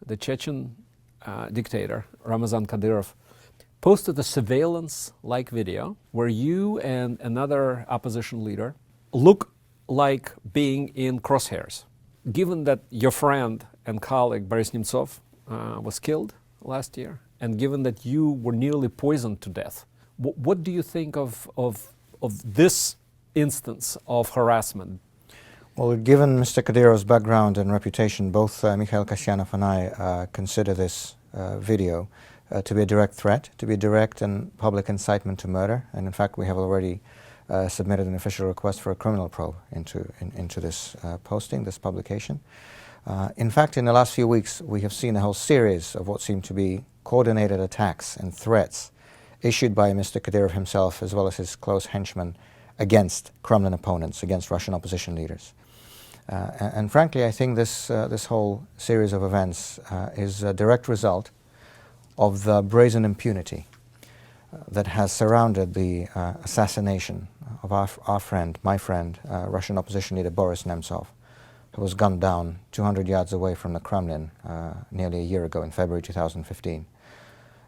the Chechen dictator, Ramzan Kadyrov, posted a surveillance-like video where you and another opposition leader look like being in crosshairs. Given that your friend and colleague Boris Nemtsov was killed last year, and given that you were nearly poisoned to death, what do you think of this instance of harassment? Well, given Mr. Kadyrov's background and reputation, both Mikhail Kasyanov and I consider this video to be a direct threat, to be a direct and public incitement to murder. And in fact, we have already submitted an official request for a criminal probe into this posting, this publication. In fact, in the last few weeks, we have seen a whole series of what seem to be coordinated attacks and threats issued by Mr. Kadyrov himself, as well as his close henchmen, against Kremlin opponents, against Russian opposition leaders. And frankly, I think this whole series of events is a direct result of the brazen impunity that has surrounded the assassination of our friend, my friend, Russian opposition leader Boris Nemtsov, who was gunned down 200 yards away from the Kremlin nearly a year ago in February 2015.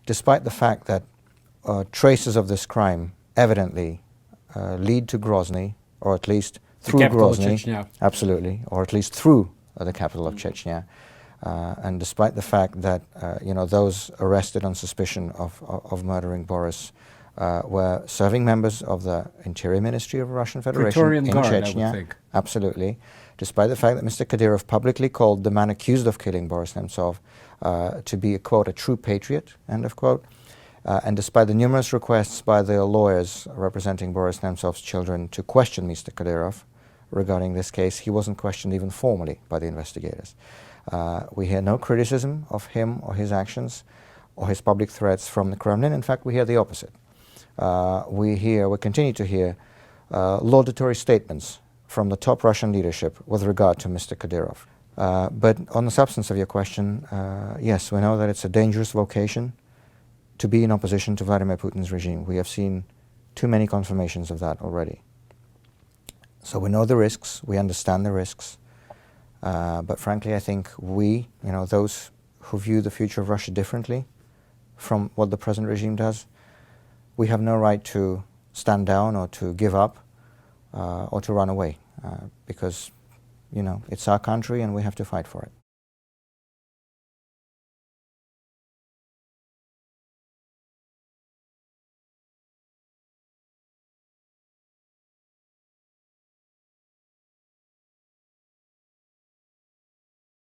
Despite the fact that traces of this crime evidently lead to Grozny, or at least through Grozny, absolutely, or at least through the capital of Chechnya, and despite the fact that those arrested on suspicion of murdering Boris were serving members of the Interior Ministry of the Russian Federation in Chechnya, I would think. Absolutely, despite the fact that Mr. Kadyrov publicly called the man accused of killing Boris Nemtsov to be, quote, a true patriot, end of quote. And despite the numerous requests by the lawyers representing Boris Nemtsov's children to question Mr. Kadyrov regarding this case, he wasn't questioned even formally by the investigators. We hear no criticism of him or his actions or his public threats from the Kremlin. In fact, we hear the opposite. We continue to hear laudatory statements from the top Russian leadership with regard to Mr. Kadyrov. But on the substance of your question, yes, we know that it's a dangerous vocation to be in opposition to Vladimir Putin's regime. We have seen too many confirmations of that already. So we know the risks, we understand the risks, but frankly I think we, those who view the future of Russia differently from what the present regime does, we have no right to stand down or to give up or to run away, because it's our country and we have to fight for it.